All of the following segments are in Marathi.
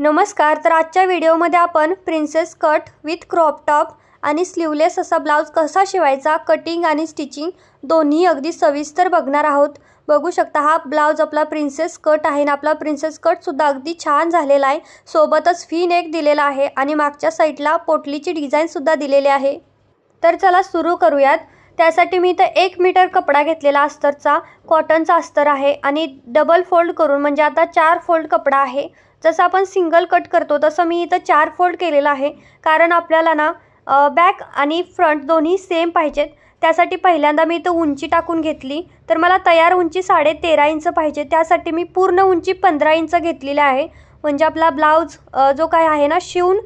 नमस्कार। तर आजच्या व्हिडिओमध्ये आपण princess cut with crop top आणि स्लीवलेस असा ब्लाउज कसा शिवायचा, कटिंग आणि स्टिचिंग दोन्ही अगदी सविस्तर बघणार आहोत। बघू शकता हा ब्लाउज आपला प्रिन्सेस कट आहे ना। आपला प्रिन्सेस कट सुद्धा अगदी छान झालेला आहे। सोबतच व्ही नेक दिलेला आहे आणि मागच्या साइडला पोटलीची डिझाइन सुद्धा दिलेली आहे। तर चला सुरू करूयात। त्यासाठी मी इथे 1 मीटर कपडा घेतलेला अस्तरचा, कॉटनचा अस्तर आहे आणि डबल फोल्ड करून म्हणजे आता 4 फोल्ड कपडा आहे। जसं आपण सिंगल कट करतो तसं मी इथं 4 फोल्ड केलेला आहे, कारण आपल्याला ना बॅक आणि फ्रंट दोन्ही सेम पाहिजेत। त्यासाठी पहिल्यांदा मी इथं उंची टाकून घेतली। तर मला तयार उंची 13.5 इंच पाहिजे, त्यासाठी मी पूर्ण उंची 15 इंच घेतलेली आहे। म्हणजे आपला ब्लाउज जो काय आहे ना शिवून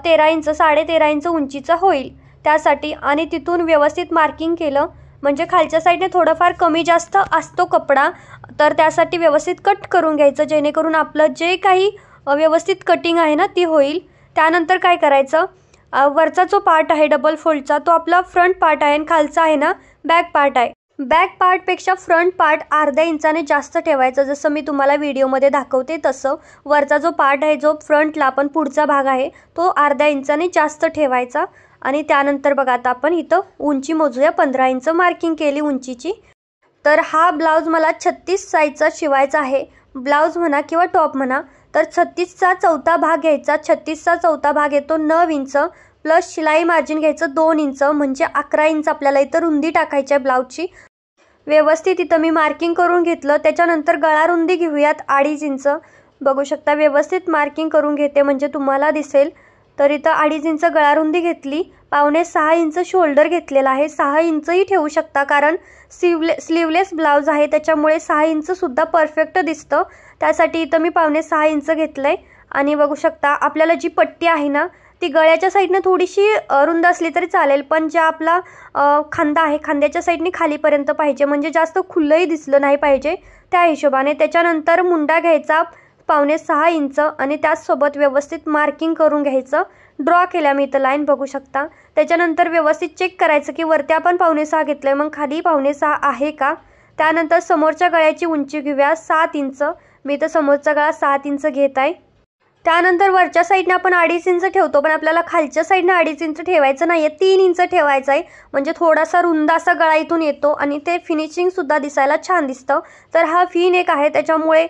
13 इंच 13.5 इंच उंचीचा होईल त्यासाठी। आणि तिथून व्यवस्थित मार्किंग केलं, म्हणजे खालच्या साईडने थोडंफार कमी जास्त असतो कपडा, तर त्यासाठी व्यवस्थित कट करून घ्यायचं, जेणेकरून आपलं जे काही व्यवस्थित कटिंग आहे ना ती होईल। त्यानंतर काय करायचं, वरचा जो पार्ट आहे डबल फोल्डचा तो आपला फ्रंट पार्ट आहे आणि खालचा आहे ना बॅक पार्ट आहे। बॅक पार्टपेक्षा फ्रंट पार्ट अर्ध्या इंचाने जास्त ठेवायचं, जसं मी तुम्हाला व्हिडिओमध्ये दाखवते तसं। वरचा जो पार्ट आहे जो फ्रंटला पण पुढचा भाग आहे तो अर्ध्या इंचाने जास्त ठेवायचा। आणि त्यानंतर बघा आता आपण इथं उंची मोजूया, 15 इंच मार्किंग केली उंचीची। तर हा ब्लाउज मला 36 साइजचा शिवायचा आहे। ब्लाउज म्हणा किंवा टॉप म्हणा, तर 36चा चौथा भाग घ्यायचा। 36चा चौथा भाग येतो 9 इंच प्लस शिलाई मार्जिन घ्यायचं 2 इंच, म्हणजे 11 इंच आपल्याला इथं रुंदी टाकायची आहे ब्लाउजची। व्यवस्थित इथं मी मार्किंग करून घेतलं। त्याच्यानंतर गळा रुंदी घेऊयात 2.5 इंच। बघू शकता व्यवस्थित मार्किंग करून घेते म्हणजे तुम्हाला दिसेल। तर इथं 2.5 इंच गळा रुंदी घेतली, 5.5-6 इंच शोल्डर घेतलेला आहे। 6 इंचही ठेवू शकता, कारण स्लीवलेस ब्लाउज आहे त्याच्यामुळे 6 इंच सुद्धा परफेक्ट दिसतं। त्यासाठी इथं मी 5.5-6 इंच घेतलंय। आणि बघू शकता आपल्याला जी पट्टी आहे ना ती गळ्याच्या साईडने थोडीशी रुंद असली तरी चालेल, पण ज्या आपला खांदा आहे खांद्याच्या साईडने खालीपर्यंत पाहिजे, म्हणजे जास्त खुल्लंही दिसलं नाही पाहिजे त्या हिशोबाने। त्याच्यानंतर मुंडा घ्यायचा 5.5-6 इंच आणि त्याचसोबत व्यवस्थित मार्किंग करून घ्यायचं। ड्रॉ केल्या मी इथं लाईन बघू शकता। त्याच्यानंतर व्यवस्थित चेक करायचं की वरती आपण 5.5 घेतलंय, मग खाली 5.5 आहे का। त्यानंतर समोरच्या गळ्याची उंची घेऊया 7 इंच। मी इथं समोरचा गळा 7 इंच घेत आहे। त्यानंतर वरच्या साईडने आपण 2.5 इंच ठेवतो, पण आपल्याला खालच्या साईडने 2.5 इंच ठेवायचं नाहीये, 3 इंच ठेवायचं आहे, म्हणजे थोडासा रुंद असा गळा इथून येतो आणि ते फिनिशिंग सुद्धा दिसायला छान दिसतं। तर हा व्ही नेक आहे त्याच्यामुळे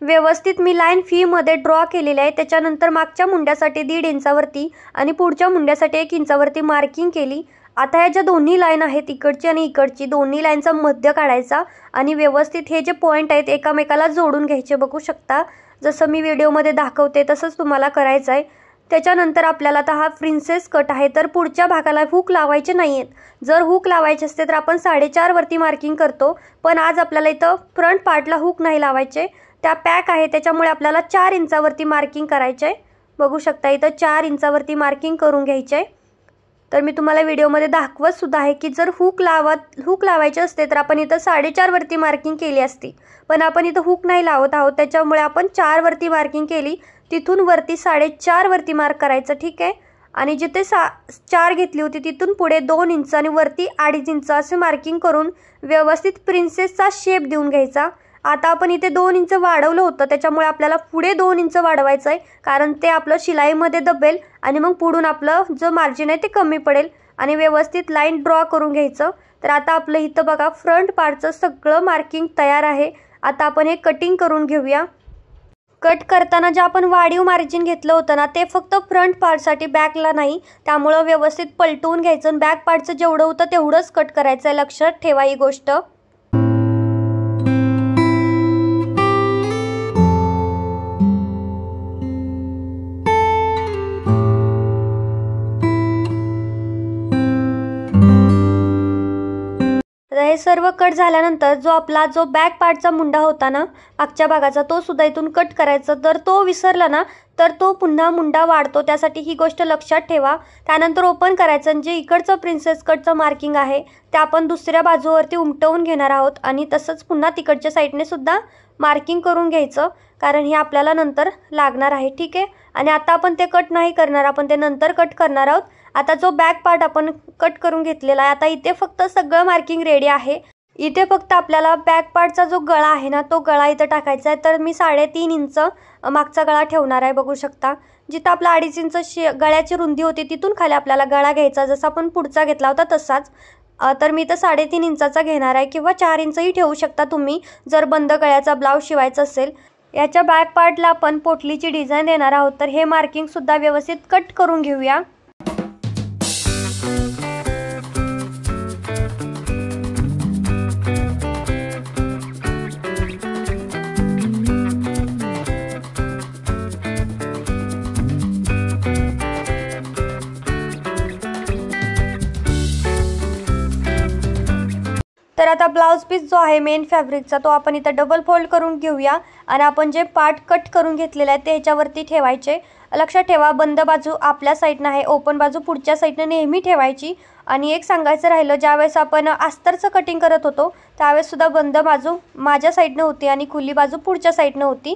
व्यवस्थित मी लाईन व्ही मध्ये ड्रॉ केलेली आहे। त्याच्यानंतर मागच्या मुंड्यासाठी 1.5 इंचावरती आणि पुढच्या मुंड्यासाठी 1 इंचावरती मार्किंग केली। आता ह्या ज्या दोन्ही लाईन आहेत इकडची आणि इकडची, दोन्ही लाईनचा मध्य काढायचा आणि व्यवस्थित हे जे पॉइंट आहेत एकामेकाला जोडून घ्यायचे। बघू शकता जसं मी व्हिडिओमध्ये दाखवते तसंच तुम्हाला करायचं आहे। त्याच्यानंतर आपल्याला आता हा प्रिन्सेस कट आहे, तर पुढच्या भागाला हुक लावायचे नाहीयेत। जर हुक लावायचे असते तर आपण 4.5 वरती मार्किंग करतो, पण आज आपल्याला इथं फ्रंट पार्टला हुक नाही लावायचे, त्या पॅक आहे त्याच्यामुळे आपल्याला 4 इंचावरती मार्किंग करायचे आहे। बघू शकता इथं 4 इंचावरती मार्किंग करून घ्यायचे आहे। तर मी तुम्हाला व्हिडिओमध्ये दाखवत सुद्धा आहे की जर हुक लावायचे असते तर आपण इथं 4.5 वरती मार्किंग केली असती, पण आपण इथं हुक नाही लावत आहोत त्याच्यामुळे आपण 4 वरती मार्किंग केली। तिथून वरती 4.5 वरती मार्क करायचं, ठीक आहे। आणि जिथे 4 घेतली होती तिथून पुढे 2 इंच आणि वरती 2.5 इंच असे मार्किंग करून व्यवस्थित प्रिन्सेसचा शेप देऊन घ्यायचा। आता आपण इथे 2 इंच वाढवलं होतं त्याच्यामुळे आपल्याला पुढे 2 इंच वाढवायचं आहे, कारण ते आपलं शिलाईमध्ये दबेल आणि मग पुढून आपलं जो मार्जिन आहे ते कमी पडेल। आणि व्यवस्थित लाईन ड्रॉ करून घ्यायचं। तर आता आपलं इथं बघा फ्रंट पार्टचं सगळं मार्किंग तयार आहे। आता आपण हे कटिंग करून घेऊया। कट करताना जे आपण वाढीव मार्जिन घेतलं होतं ना ते फक्त फ्रंट पार्टसाठी, बॅकला नाही, त्यामुळं व्यवस्थित पलटवून घ्यायचं। बॅक पार्टचं जेवढं होतं तेवढंच कट करायचं आहे, लक्षात ठेवा ही गोष्ट। हे सर्व कट झाल्यानंतर जो आपला बॅक पार्टचा मुंडा होता ना मागच्या भागाचा तो सुद्धा इथून कट करायचा। तर तो विसरला ना तर तो पुन्हा मुंडा वाढतो, त्यासाठी ही गोष्ट लक्षात ठेवा। त्यानंतर ओपन करायचं आणि जे इकडचं प्रिन्सेस कटचं मार्किंग आहे ते आपण दुसऱ्या बाजूवरती उमटवून घेणार आहोत आणि तसंच पुन्हा तिकडच्या साईडने सुद्धा मार्किंग करून घ्यायचं, कारण हे आपल्याला नंतर लागणार आहे, ठीक आहे। आणि आता आपण ते कट नाही करणार, आपण ते नंतर कट करणार आहोत। आता जो बॅक पार्ट आपण कट करून घेतलेला आहे, आता इथे फक्त सगळं मार्किंग रेडी आहे। इथे फक्त आपल्याला बॅक पार्टचा जो गळा आहे ना तो गळा इथं टाकायचा आहे। तर मी 3.5 इंच मागचा गळा ठेवणार आहे। बघू शकता जिथं आपला 2.5 इंच गळ्याची रुंदी होती तिथून खाली आपल्याला गळा घ्यायचा, जसा आपण पुढचा घेतला होता तसाच। तर मी इथं 3.5 इंचाचा घेणार आहे किंवा 4 इंचही ठेवू शकता तुम्ही जर बंद गळ्याचा ब्लाऊज शिवायचा असेल। याच्या बॅक पार्टला आपण पोटलीची डिझाईन देणार आहोत, तर हे मार्किंग सुद्धा व्यवस्थित कट करून घेऊया। तर आता ब्लाउज पीस जो आहे मेन फॅब्रिकचा तो आपण इथं डबल फोल्ड करून घेऊया आणि आपण जे पार्ट कट करून घेतलेले आहे ते ह्याच्यावरती ठेवायचे। लक्षात ठेवा बंद बाजू आपल्या साईडनं आहे, ओपन बाजू पुढच्या साईडनं नेहमी ठेवायची। आणि एक सांगायचं राहिलं, ज्यावेळेस आपण अस्तरचं कटिंग करत होतो त्यावेळेस सुद्धा बंद बाजू माझ्या साईडनं होती आणि खुली बाजू पुढच्या साईडनं होती।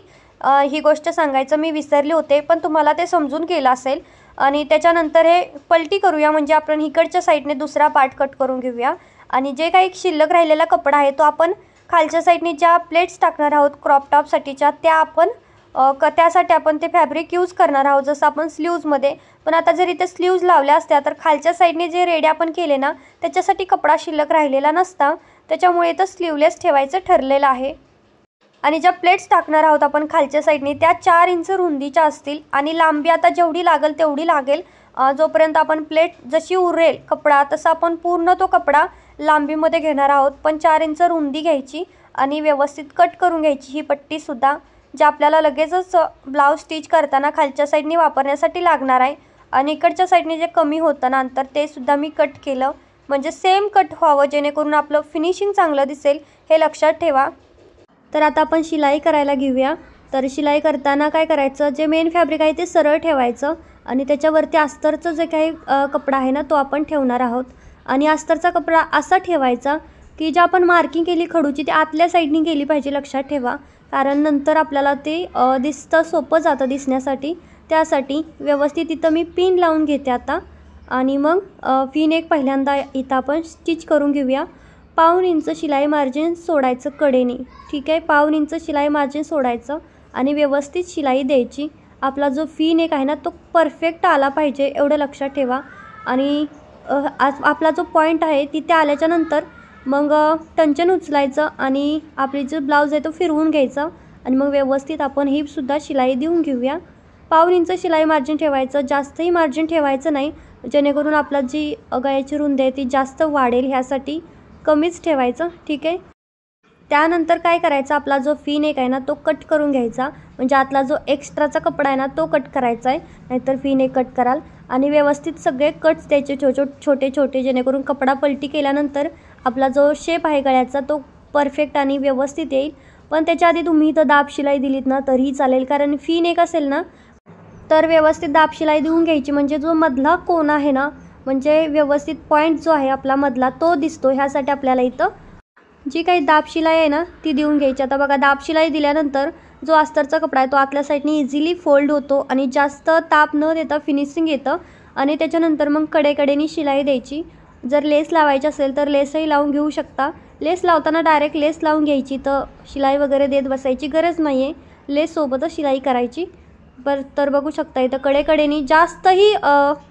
ही गोष्ट सांगायचं मी विसरले होते, पण तुम्हाला ते समजून गेलं असेल। आणि त्याच्यानंतर हे पलटी करूया, म्हणजे आपण इकडच्या साईडने दुसरा पार्ट कट करून घेऊया। आणि जे काही शिल्लक राहिलेला कपडा आहे तो आपण खालच्या साईडने ज्या प्लेट्स टाकणार आहोत क्रॉप टॉपसाठीच्या त्या आपण त्यासाठी आपण ते फॅब्रिक यूज करणार आहोत, जसं आपण स्लीव्जमध्ये। पण आता जर इथे स्लीव्ज लावल्या असत्या तर खालच्या साईडने जे रेडी आपण केले ना त्याच्यासाठी कपडा शिल्लक राहिलेला नसता, त्याच्यामुळे तर स्लीवलेस ठेवायचं ठरलेलं आहे। आणि ज्या प्लेट्स टाकणार आहोत आपण खालच्या साईडने त्या 4 इंच रुंदीच्या असतील आणि लांबी आता जेवढी लागेल तेवढी लागेल। जोपर्यंत आपण प्लेट जशी उरेल कपडा तसा आपण पूर्ण तो कपडा लांबीमध्ये घेणार आहोत, पण 4 इंच रुंदी घ्यायची आणि व्यवस्थित कट करून घ्यायची ही पट्टीसुद्धा, जे आपल्याला लगेचच ब्लाऊज स्टिच करताना खालच्या साईडने वापरण्यासाठी लागणार आहे। आणि इकडच्या साईडने जे कमी होतं ना अंतर ते सुद्धा मी कट केलं, म्हणजे सेम कट व्हावं जेणेकरून आपलं फिनिशिंग चांगलं दिसेल, हे लक्षात ठेवा। तर आता आपण शिलाई करायला घेऊया। तर शिलाई करताना काय करायचं, जे मेन फॅब्रिक आहे ते सरळ ठेवायचं आणि त्याच्यावरती अस्तरचं जे काही कपडा आहे ना तो आपण ठेवणार आहोत। आणि अस्तरचा कपडा असा ठेवायचा की जे आपण मार्किंग केली खडूची ती आतल्या साईडने गेली पाहिजे, लक्षात ठेवा, कारण नंतर आपल्याला ते दिसतं सोपं जातं दिसण्यासाठी। त्यासाठी व्यवस्थित इथं मी पिन लावून घेते आता आणि मग पिन एक पहिल्यांदा इथं आपण स्टिच करून घेऊया। 1/2 इंच शिलाई मार्जिन सोडायचं कडेने, ठीक आहे, 1/2 इंच शिलाई मार्जिन सोडायचं आणि व्यवस्थित शिलाई द्यायची। आपला जो पिन एक आहे ना तो परफेक्ट आला पाहिजे एवढं लक्षात ठेवा। आणि आपला जो पॉईंट आहे तिथे आल्याच्या नंतर मग टंचन उचलायचं आणि आपली जो ब्लाऊज आहे तो फिरवून घ्यायचा आणि मग व्यवस्थित आपण ही सुद्धा शिलाई देऊन घेऊया। 1/2 इंच शिलाई मार्जिन ठेवायचं, जास्तही मार्जिन ठेवायचं नाही, जेणेकरून आपला जी गळ्याची रुंदी आहे ती जास्त वाढेल, ह्यासाठी कमीच ठेवायचं, ठीक आहे। त्यानंतर काय करायचं, आपला जो फिन एक आहे ना तो कट करून घ्यायचा, म्हणजे आतला जो एक्स्ट्राचा कपडा आहे ना तो कट करायचा आहे, नाहीतर फिन एक कट कराल। आणि व्यवस्थित सगळे कट्स द्यायचे छोटे छोटे, जेणेकरून कपडा पलटी केल्यानंतर आपला जो शेप आहे गळ्याचा तो परफेक्ट आणि व्यवस्थित येईल। पण त्याच्या आधी तुम्ही इथं दाब शिलाई दिलीत ना तरीही चालेल, कारण फिन एक असेल ना तर व्यवस्थित दाब शिलाई देऊन घ्यायची, म्हणजे जो मधला कोन आहे ना, म्हणजे व्यवस्थित पॉईंट जो आहे आपला मधला तो दिसतो, ह्यासाठी आपल्याला इथं जी काही दाब शिलाई आहे ना ती देऊन घ्यायची। आता बघा दाब शिलाई दिल्यानंतर जो अस्तरचा कपडा आहे तो आतल्या साईडने इझिली फोल्ड होतो आणि जास्त ताप न देता फिनिशिंग येतं। आणि त्याच्यानंतर मग कडेकडेनी शिलाई द्यायची। जर लेस लावायची असेल तर लेसही लावून घेऊ शकता। लेस लावताना डायरेक्ट लेस लावून घ्यायची, तर शिलाई वगैरे देत बसायची गरज नाही आहे, लेससोबतच शिलाई करायची। तर बघू शकता इथं कडेकडेनी जास्तही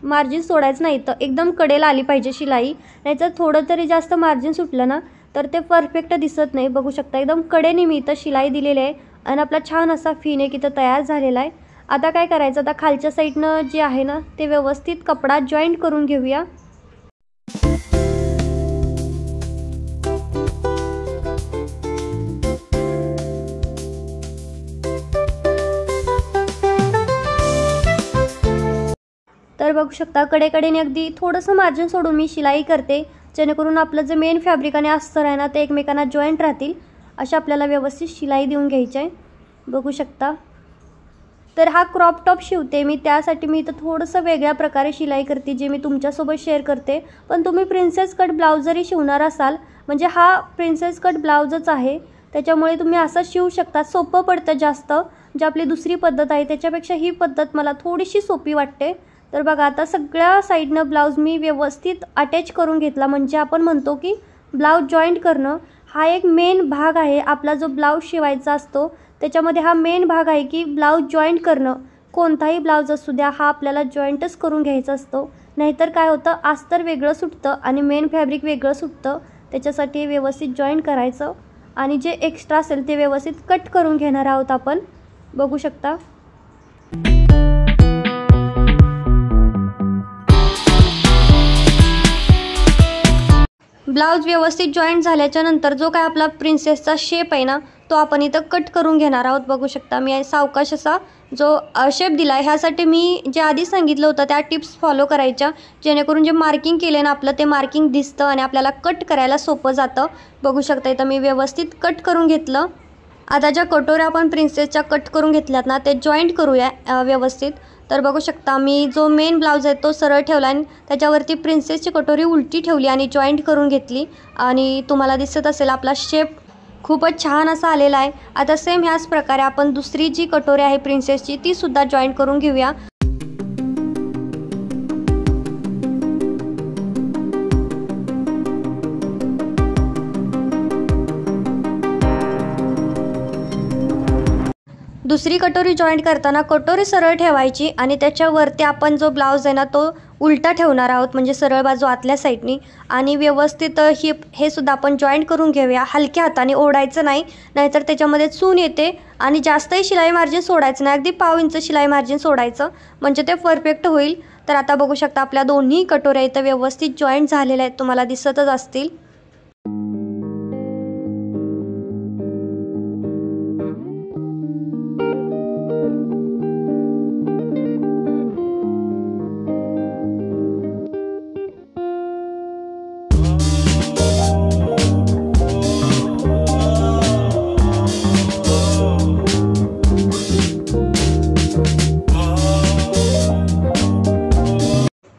मार्जिन सोडायचं नाही, तर एकदम कडेला आली पाहिजे शिलाई, नाहीतर थोडं तरी जास्त मार्जिन सुटलं ना तर ते परफेक्ट दिसत नाही। बघू शकता एकदम कडेने मी इथं शिलाई दिलेली आहे आणि आपला छान असा फिन एक इथं तयार झालेला आहे। आता काय करायचं, आता खालच्या साईडनं जे आहे ना ते व्यवस्थित कपडा जॉईंट करून घेऊया। तर बघू शकता कडेकडेने अगदी थोडंसं मार्जिन सोडून मी शिलाई करते, जेणेकरून आपलं जे मेन फॅब्रिक आणि अस्तर आहे ना ते एकमेकांना जॉईंट राहतील, अशा आपल्याला व्यवस्थित शिलाई देऊन घ्यायची आहे। बघू शकता तर हा क्रॉप टॉप शिवते मी, त्यासाठी मी इथं थोडंसं वेगळ्या प्रकारे शिलाई करते जे मी तुमच्यासोबत शेअर करते। पण तुम्ही प्रिन्सेस कट ब्लाऊज जरी शिवणार असाल, म्हणजे हा प्रिन्सेस कट ब्लाऊजच आहे, त्याच्यामुळे तुम्ही असं शिवू शकता, सोपं पडतं जास्त। जी आपली दुसरी पद्धत आहे त्याच्यापेक्षा ही पद्धत मला थोडीशी सोपी वाटते। तर बघा आता सगळ्या साईडनं ब्लाऊज मी व्यवस्थित अटॅच करून घेतला, म्हणजे आपण म्हणतो की ब्लाऊज जॉईंट करणं हा एक मेन भाग आहे. आपला जो ब्लाऊज शिवायचा असतो त्याच्यामध्ये हा मेन भाग आहे की ब्लाऊज जॉईंट करणं. कोणताही ब्लाऊज असू द्या हा आपल्याला जॉईंटच करून घ्यायचा असतो. नाहीतर काय होतं, अस्तर वेगळं सुटतं आणि मेन फॅब्रिक वेगळं सुटतं. त्याच्यासाठी व्यवस्थित जॉईंट करायचं आणि जे एक्स्ट्रा असेल ते व्यवस्थित कट करून घेणार आहोत आपण. बघू शकता. ब्लाऊज व्यवस्थित जॉईंट झाल्याच्या नंतर जो काय आपला प्रिन्सेसचा शेप आहे ना तो आपण इथं कट करून घेणार आहोत. बघू शकता मी सावकाश असा जो शेप दिला आहे. ह्यासाठी मी जे आधी सांगितलं होतं त्या टिप्स फॉलो करायच्या, जेणेकरून जे मार्किंग केले ना आपलं ते मार्किंग दिसतं आणि आपल्याला कट करायला सोपं जातं. बघू शकता इथं मी व्यवस्थित कट करून घेतलं. आता ज्या कटोऱ्या आपण प्रिन्सेसच्या कट करून घेतल्यात ना ते जॉईंट करूया व्यवस्थित. तर बघू शकता मी जो मेन ब्लाऊज आहे तो सरळ ठेवला आणि त्याच्यावरती प्रिन्सेसची कटोरी उलटी ठेवली आणि जॉईंट करून घेतली. आणि तुम्हाला दिसत असेल आपला शेप खूपच छान असा आलेला आहे. आता सेम ह्याच प्रकारे आपण दुसरी जी कटोरी आहे प्रिन्सेसची ती सुद्धा जॉईंट करून घेऊया. दुसरी कटोरी जॉईंट करताना कटोरी सरळ ठेवायची आणि त्याच्यावरती आपण जो ब्लाऊज आहे ना तो उलटा ठेवणार आहोत, म्हणजे सरळ बाजू आतल्या साईडनी. आणि व्यवस्थित हे सुद्धा आपण जॉईंट करून घेऊया. हलक्या हाताने ओढायचं नाही, नाहीतर त्याच्यामध्ये चून येते. आणि जास्तही शिलाई मार्जिन सोडायचं नाही, अगदी 1/2 इंच शिलाई मार्जिन सोडायचं म्हणजे ते परफेक्ट होईल. तर आता बघू शकता आपल्या दोन्ही कटोऱ्या इथं व्यवस्थित जॉईंट झालेल्या आहेत, तुम्हाला दिसतच असतील.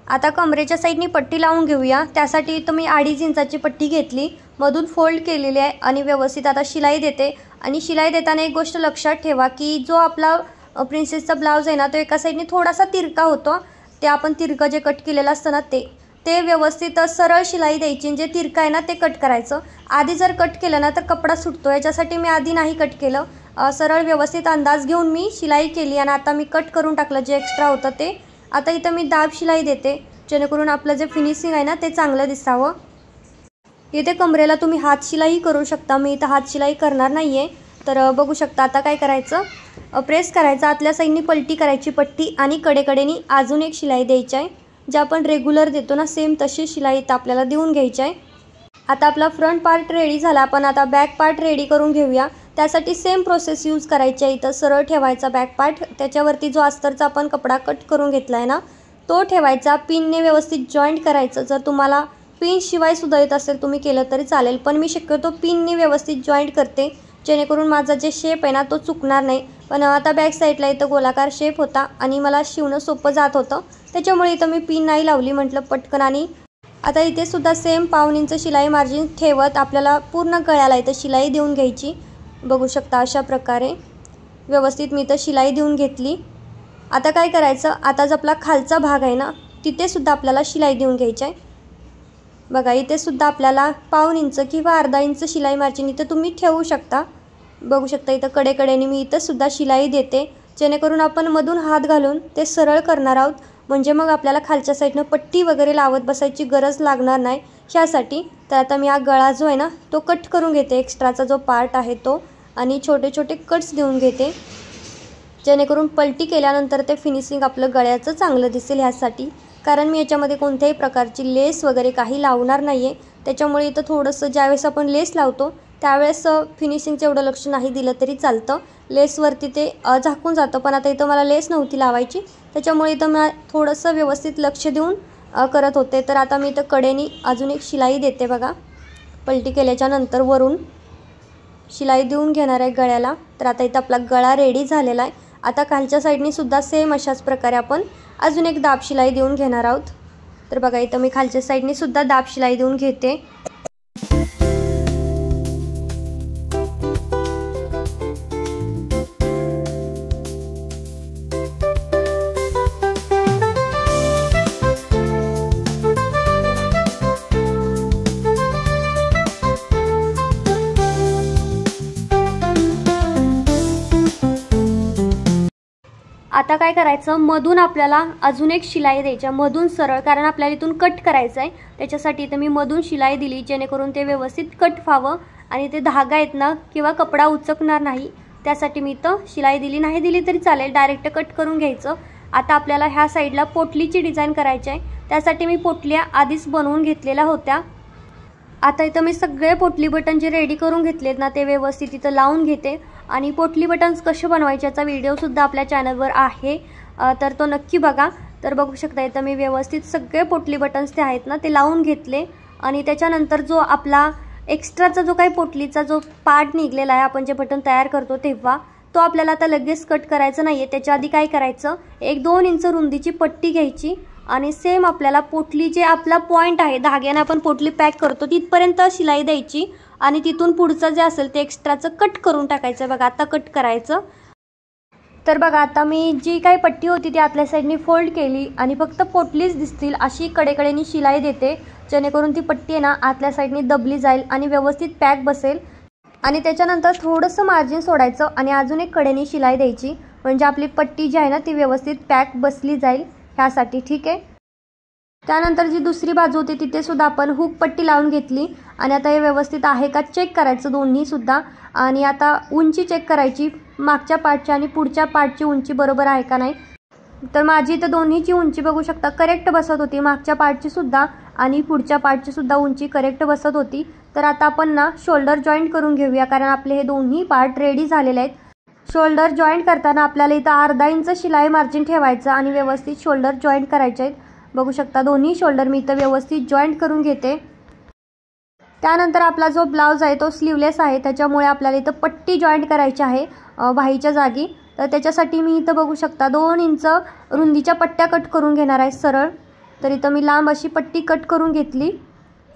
आता कमरेच्या साईडनी पट्टी लावून घेऊया. त्यासाठी इथं मी 2.5 इंचाची पट्टी घेतली, मधून फोल्ड केलेली आहे आणि व्यवस्थित आता शिलाई देते. आणि शिलाई देताना एक गोष्ट लक्षात ठेवा की जो आपला प्रिन्सेसचा ब्लाऊज आहे ना तो एका साईडनी थोडासा तिरका होतो. ते आपण तिरकं जे कट केलेलं असतं ना ते व्यवस्थित सरळ शिलाई द्यायची. जे तिरकं आहे ना ते कट करायचं. आधी जर कट केलं ना तर कपडा सुटतो, याच्यासाठी मी आधी नाही कट केलं. सरळ व्यवस्थित अंदाज घेऊन मी शिलाई केली आणि आता मी कट करून टाकलं जे एक्स्ट्रा होतं ते. आता इथं मी दाब शिलाई देते, जेणेकरून आपलं जे फिनिशिंग आहे ना ते चांगलं दिसावं. इथे कमरेला तुम्ही हात शिलाई करू शकता, मी इथं हात शिलाई करणार नाही आहे. तर बघू शकता आता काय करायचं, प्रेस करायचं, आतल्या साईडनी पलटी करायची पट्टी आणि कडेकडेनी अजून एक शिलाई द्यायची आहे. जे आपण रेग्युलर देतो ना सेम तशी शिलाई इथं आपल्याला देऊन घ्यायची आहे. आता आपला फ्रंट पार्ट रेडी झाला, आपण आता बॅक पार्ट रेडी करून घेऊया. त्यासाठी सेम प्रोसेस यूज करायची आहे. इथं सरळ ठेवायचा बॅक पार्ट, त्याच्यावरती जो अस्तरचा आपण कपडा कट करून घेतला आहे ना तो ठेवायचा. पिनने व्यवस्थित जॉईंट करायचं. जर तुम्हाला पिन शिवाय सुद्धा येत असेल तुम्ही केलं तरी चालेल, पण मी शक्यतो पिनने व्यवस्थित जॉईंट करते, जेणेकरून माझा जे शेप आहे ना तो चुकणार नाही. पण आता बॅक साईडला इथं गोलाकार शेप होता आणि मला शिवणं सोपं जात होतं, त्याच्यामुळे इथं मी पिन नाही लावली, म्हटलं पटकन. आणि आता इथे सुद्धा सेम 1/2 इंच शिलाई मार्जिन ठेवत आपल्याला पूर्ण गळ्याला इथं शिलाई देऊन घ्यायची. बघू शकता अशा प्रकारे व्यवस्थित मी इथं शिलाई देऊन घेतली. आता काय करायचं, आता जो आपला खालचा भाग आहे ना तिथे सुद्धा आपल्याला शिलाई देऊन घ्यायची आहे. बघा इथे सुद्धा आपल्याला 1/2 इंच किंवा अर्धा इंच शिलाई मार्जिन इथं तुम्ही ठेवू शकता. बघू शकता इथं कडेकडेने मी इथं सुद्धा शिलाई देते, जेणेकरून आपण मधून हात घालून ते सरळ करणार आहोत. म्हणजे मग आपल्याला खालच्या साईडनं पट्टी वगैरे लावत बसायची गरज लागणार नाही ह्यासाठी. तर आता मी हा गळा जो आहे ना तो कट करून घेते, एक्स्ट्राचा जो पार्ट आहे तो, आणि छोटे छोटे कट्स देऊन घेते, जेणेकरून पलटी केल्यानंतर ते फिनिशिंग आपलं गळ्याचं चांगलं दिसेल ह्यासाठी. कारण मी याच्यामध्ये कोणत्याही प्रकारची लेस वगैरे काही लावणार नाही आहे, त्याच्यामुळे इथं थोडंसं ज्यावेळेस आपण लेस लावतो त्यावेळेस फिनिशिंगचं एवढं लक्ष नाही दिलं तरी चालतं. लेसवरती ते झाकून जातं, पण आता इथं मला लेस नव्हती लावायची, त्याच्यामुळे इथं मी थोडंसं व्यवस्थित लक्ष देऊन करत होते. तर आता मी इथं कडेनी अजून एक शिलाई देते. बघा पलटी केल्याच्या नंतर वरून शिलाई देऊन घेणार आहे गळ्याला. तर आता इथं आपला गळा रेडी झालेला आहे. आता खालच्या साईडनी सुद्धा सेम अशाच प्रकारे आपण अजून एक दाब शिलाई देऊन घेणार आहोत. तर बघा इथं मी खालच्या साईडनी सुद्धा दाब शिलाई देऊन घेते. आता काय करायचं, मधून आपल्याला अजून एक शिलाई द्यायची, मधून सरळ, कारण आपल्याला इथून कट करायचं आहे त्याच्यासाठी इथं मी मधून शिलाई दिली जेणेकरून ते व्यवस्थित कट व्हावं आणि ते धागा आहेत ना किंवा कपडा उचकणार नाही, त्यासाठी मी इथं शिलाई दिली. नाही दिली तरी चालेल, डायरेक्ट कट करून घ्यायचं. आता आपल्याला ह्या साईडला पोटलीची डिझाईन करायची आहे, त्यासाठी मी पोटल्या आधीच बनवून घेतलेल्या होत्या. आता इथं मी सगळे पोटली बटन जे रेडी करून घेतलेत ना ते व्यवस्थित इथं लावून घेते. आणि पोटली बटन्स कसे बनवायचे याचा व्हिडिओसुद्धा आपल्या चॅनलवर आहे, तर तो नक्की बघा. तर बघू शकता इथं मी व्यवस्थित सगळे पोटली बटन्स ते आहेत ना ते लावून घेतले. आणि त्याच्यानंतर जो आपला एक्स्ट्राचा जो काही पोटलीचा जो पार्ट निघलेला आहे आपण जे बटन तयार करतो तेव्हा, तो आपल्याला आता लगेच कट करायचं नाही आहे. त्याच्या आधी काय करायचं, 1-2 इंच रुंदीची पट्टी घ्यायची आणि सेम आपल्याला पोटली जे आपला पॉईंट आहे, धाग्याने आपण पोटली पॅक करतो तिथपर्यंत शिलाई द्यायची आणि तिथून पुढचं जे असेल ते एक्स्ट्राचं कट करून टाकायचं. बघा आता कट करायचं. तर बघा आता मी जी काही पट्टी होती ती आतल्या साईडनी फोल्ड केली आणि फक्त पोटलीच दिसतील अशी कडेकडेनी शिलाई देते, जेणेकरून ती पट्टी आहे ना आतल्या साईडनी दबली जाईल आणि व्यवस्थित पॅक बसेल. आणि त्याच्यानंतर थोडंसं मार्जिन सोडायचं आणि अजून एक कडेनी शिलाई द्यायची, म्हणजे आपली पट्टी जी आहे ना ती व्यवस्थित पॅक बसली जाईल ह्यासाठी. ठीक आहे. त्यानंतर जी दुसरी बाजू होती तिथे सुद्धा आपण हुक पट्टी लावून घेतली आणि आता हे व्यवस्थित आहे का चेक करायचं दोन्हीसुद्धा. आणि आता उंची चेक करायची, मागच्या पार्टची आणि पुढच्या पार्टची उंची बरोबर आहे का नाही. तर माझी इथं दोन्हीची उंची बघू शकता करेक्ट बसत होती, मागच्या पार्टची सुद्धा आणि पुढच्या पार्टची सुद्धा उंची करेक्ट बसत होती. तर आता आपण ना शोल्डर जॉईंट करून घेऊया, कारण आपले हे दोन्ही पार्ट रेडी झालेले आहेत. शोल्डर जॉईंट करताना आपल्याला इथं अर्धा इंच शिलाई मार्जिन ठेवायचं आणि व्यवस्थित शोल्डर जॉईंट करायचे आहेत. बघू शकता दोन्ही शोल्डर मी इथं व्यवस्थित जॉईंट करून घेते. त्यानंतर आपला जो ब्लाउज आहे तो स्लीवलेस आहे, त्याच्यामुळे आपल्याला इथं पट्टी जॉईंट करायची आहे बाहीच्या जागी. तर त्याच्यासाठी मी इथं बघू शकता 2 इंच रुंदीच्या पट्ट्या कट करून घेणार आहे सरळ. तर इथं मी लांब अशी पट्टी कट करून घेतली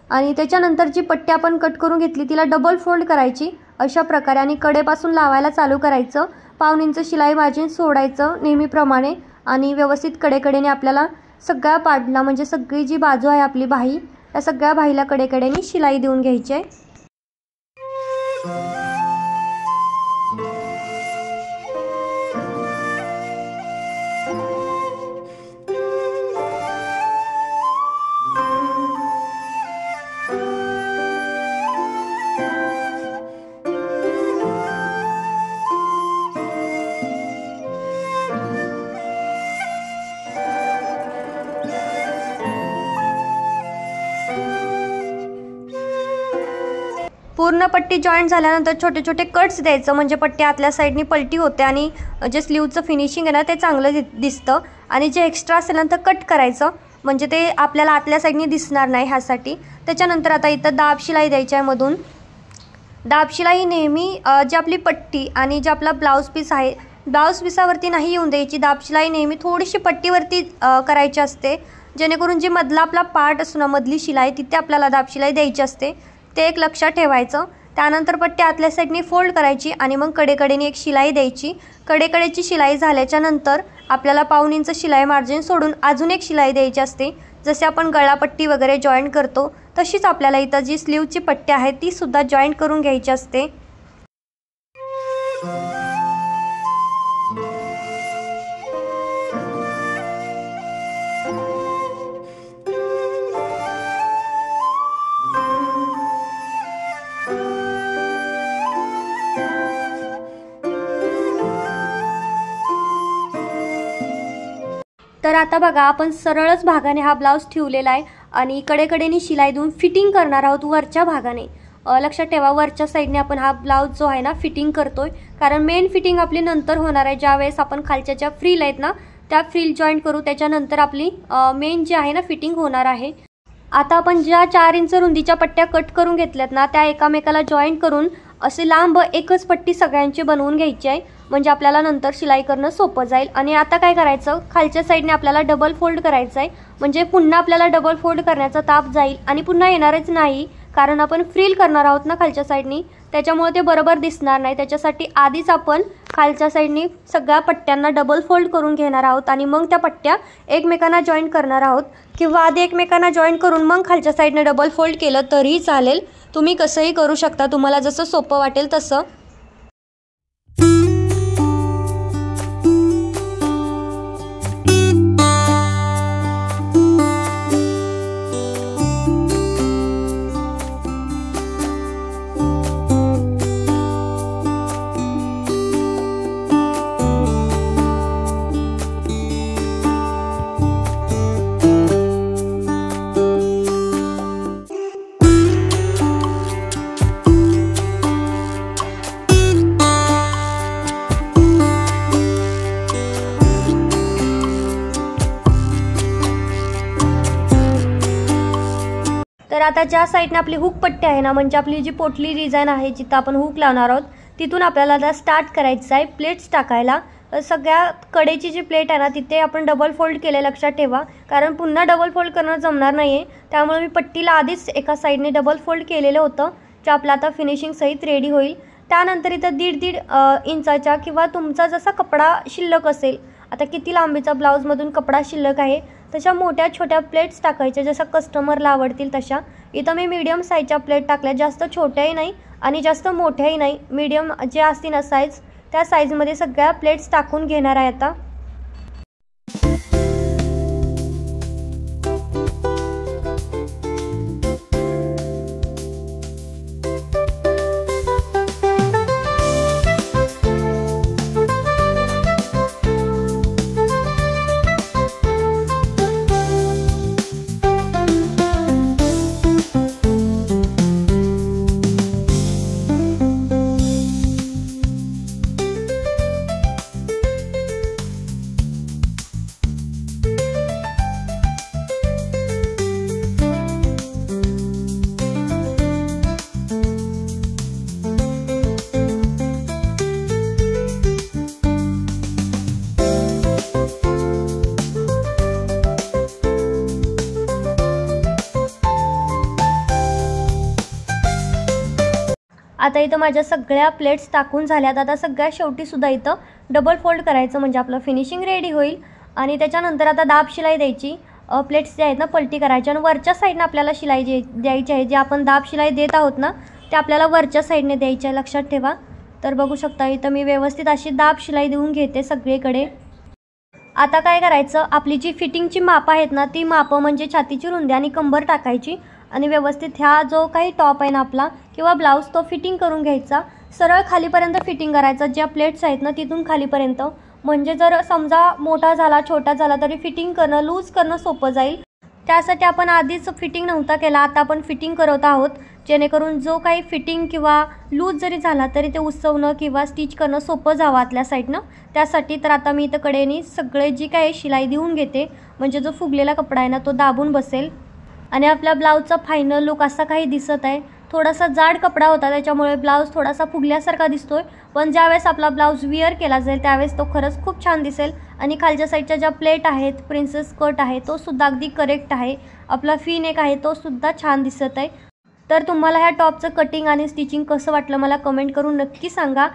आणि त्याच्यानंतर जी पट्टी आपण कट करून घेतली तिला डबल फोल्ड करायची अशा प्रकारे आणि कडेपासून लावायला चालू करायचं. 1/2 इंच शिलाई मार्जिन सोडायचं नेहमीप्रमाणे आणि व्यवस्थित कडेकडेने आपल्याला सगळ्या पार्टला, म्हणजे सगळी जी बाजू आहे आपली बाही, त्या सगळ्या बाहीला कडेकडेने शिलाई देऊन घ्यायची आहे. पूर्ण पट्टी जॉईंट झाल्यानंतर छोटे छोटे कट्स द्यायचं, म्हणजे पट्टी आतल्या साईडनी पलटी होते आणि जे स्लीवचं फिनिशिंग आहे ना ते चांगलं दिसतं. आणि जे एक्स्ट्रा असेल ना तर कट करायचं, म्हणजे ते आपल्याला आतल्या साईडनी दिसणार नाही ह्यासाठी. त्याच्यानंतर आता इथं दाब शिलाई द्यायची आहे मधून. दाब शिलाई नेहमी जी आपली पट्टी आणि जे आपला ब्लाऊज पीस आहे, ब्लाऊज पीसावरती नाही येऊन द्यायची. दाब शिलाई नेहमी थोडीशी पट्टीवरती करायची असते, जेणेकरून जी मधला आपला पार्ट असतो ना, मधली शिलाई, तिथे आपल्याला दाब शिलाई द्यायची असते. ते एक लक्षात ठेवायचं. त्यानंतर पट्टी आतल्या साईडनी फोल्ड करायची आणि मग कडेकडेने एक शिलाई द्यायची. कडेकडेची शिलाई झाल्याच्या नंतर आपल्याला 1/2 इंच शिलाई मार्जिन सोडून अजून एक शिलाई द्यायची असते. जसे आपण गळापट्टी वगैरे जॉईंट करतो तशीच आपल्याला इथं जी स्लीवची पट्टी आहे ती सुद्धा जॉईंट करून घ्यायची असते. तर आता बघा आपण सरळच भागाने हा ब्लाऊज ठेवलेला आहे आणि कडेकडेने शिलाई देऊन फिटिंग करणार आहोत वरच्या भागाने. लक्षात ठेवा वरच्या साईडने आपण हा ब्लाऊज जो आहे ना फिटिंग करतोय, कारण मेन फिटिंग आपली नंतर होणार आहे. ज्यावेळेस आपण खालच्या ज्या फ्रिल आहेत ना त्या फ्रिल जॉईंट करू, त्याच्यानंतर आपली मेन जी आहे ना फिटिंग होणार आहे. आता आपण ज्या 4 इंच रुंदीच्या पट्ट्या कट करून घेतल्यात ना त्या एकामेकाला जॉईंट करून असे लांब एकच पट्टी सगळ्यांची बनवून घ्यायची आहे, म्हणजे आपल्याला नंतर शिलाई करणं सोपं जाईल. आणि आता काय करायचं, खालच्या साईडने आपल्याला डबल फोल्ड करायचं आहे, म्हणजे पुन्हा आपल्याला डबल फोल्ड करण्याचा ताप जाईल आणि पुन्हा येणारच नाही, कारण आपण फ्रिल करणार आहोत ना खालच्या साईडनी, त्याच्यामुळे ते बरोबर दिसणार नाही. त्याच्यासाठी आधीच आपण खालच्या साईडनी सगळ्या पट्ट्यांना डबल फोल्ड करून घेणार आहोत आणि मग त्या पट्ट्या एकमेकांना जॉईंट करणार आहोत. किंवा आधी एकमेकांना जॉईंट करून मग खालच्या साईडने डबल फोल्ड केलं तरीही चालेल. तुम्ही कसंही करू शकता, तुम्हाला जसं सोपं वाटेल तसं. तर आता ज्या साईडने आपली हुक पट्टी आहे ना, म्हणजे आपली जी पोटली डिझाईन आहे जिथं आपण हुक लावणार आहोत, तिथून आपल्याला आता स्टार्ट करायचं आहे प्लेट्स टाकायला. सगळ्या कडेची जी प्लेट आहे ना, तिथे आपण डबल फोल्ड केले, लक्षात ठेवा, कारण पुन्हा डबल फोल्ड करणं जमणार नाही आहे. त्यामुळे मी पट्टीला आधीच एका साईडने डबल फोल्ड केलेलं होतं, जे आपलं आता फिनिशिंग सहित रेडी होईल. त्यानंतर इथं 1.5 इंचाच्या किंवा तुमचा जसा कपडा शिल्लक असेल, आता किती लांबीचा ब्लाऊजमधून कपडा शिल्लक आहे तशा मोठ्या छोट्या प्लेट्स टाकायच्या, जसं कस्टमरला आवडतील तशा. इथं मी मीडियम साईजच्या प्लेट टाकल्या, जास्त छोट्याही नाही आणि जास्त मोठ्याही नाही, मीडियम जे असतील ना साईज, त्या साईजमध्ये सगळ्या प्लेट्स टाकून घेणार आहे आता. आता इथं माझ्या सगळ्या प्लेट्स टाकून झाल्यात. आता सगळ्या शेवटीसुद्धा इथं डबल फोल्ड करायचं, म्हणजे आपलं फिनिशिंग रेडी होईल. आणि त्याच्यानंतर आता दाब शिलाई द्यायची, प्लेट्स जे आहेत ना पलटी करायची आणि वरच्या साईडनं आपल्याला शिलाई द्यायची आहे. जे आपण दाब शिलाई देत आहोत ना, ते आपल्याला वरच्या साईडने द्यायची आहे, लक्षात ठेवा. तर बघू शकता इथं मी व्यवस्थित अशी दाब शिलाई देऊन घेते सगळीकडे. आता काय करायचं, आपली जी फिटिंगची मापं आहेत ना, ती मापं म्हणजे छातीची रुंदी आणि कंबर टाकायची आणि व्यवस्थित ह्या जो काही टॉप आहे ना आपला किंवा ब्लाऊज, तो फिटिंग करून घ्यायचा. सरळ खालीपर्यंत फिटिंग करायचा, ज्या प्लेट्स आहेत ना तिथून खालीपर्यंत. म्हणजे जर समजा मोठा झाला छोटा झाला तरी फिटिंग करणं, लूज करणं सोपं जाईल. त्यासाठी आपण आधीच फिटिंग नव्हता केला, आता आपण फिटिंग करत आहोत, जेणेकरून जो काही फिटिंग किंवा लूज जरी झाला तरी ते उसवणं किंवा स्टिच करणं सोपं जावं आतल्या साईडनं. त्यासाठी तर आता मी इथं कडेनी सगळे जी काही शिलाई देऊन घेते, म्हणजे जो फुगलेला कपडा आहे ना तो दाबून बसेल. आणि आपल्या ब्लाऊजचा फायनल लुक असा काही दिसत आहे. थोडासा जाड कपडा होता, त्याच्यामुळे ब्लाऊज थोडासा फुगल्यासारखा दिसतोय, पण ज्यावेळेस आपला ब्लाऊज विअर केला जाईल त्यावेळेस तो खरंच खूप छान दिसेल. आणि खालच्या साईडच्या ज्या प्लेट आहेत, प्रिन्सेस कट आहे तो सुद्धा अगदी करेक्ट आहे. आपला फी नेक आहे तो सुद्धा छान दिसत आहे. तर तुम्हाला ह्या टॉपचं कटिंग आणि स्टिचिंग कसं वाटलं मला कमेंट करून नक्की सांगा.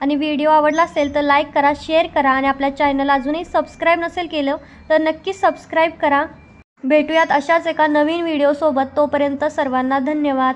आणि व्हिडिओ आवडला असेल तर लाईक करा, शेअर करा आणि आपल्या चॅनल अजूनही सबस्क्राईब नसेल केलं तर नक्की सबस्क्राईब करा. भेटूयात अशाच एका नवीन व्हिडिओसोबत. तोपर्यंत सर्वांना धन्यवाद.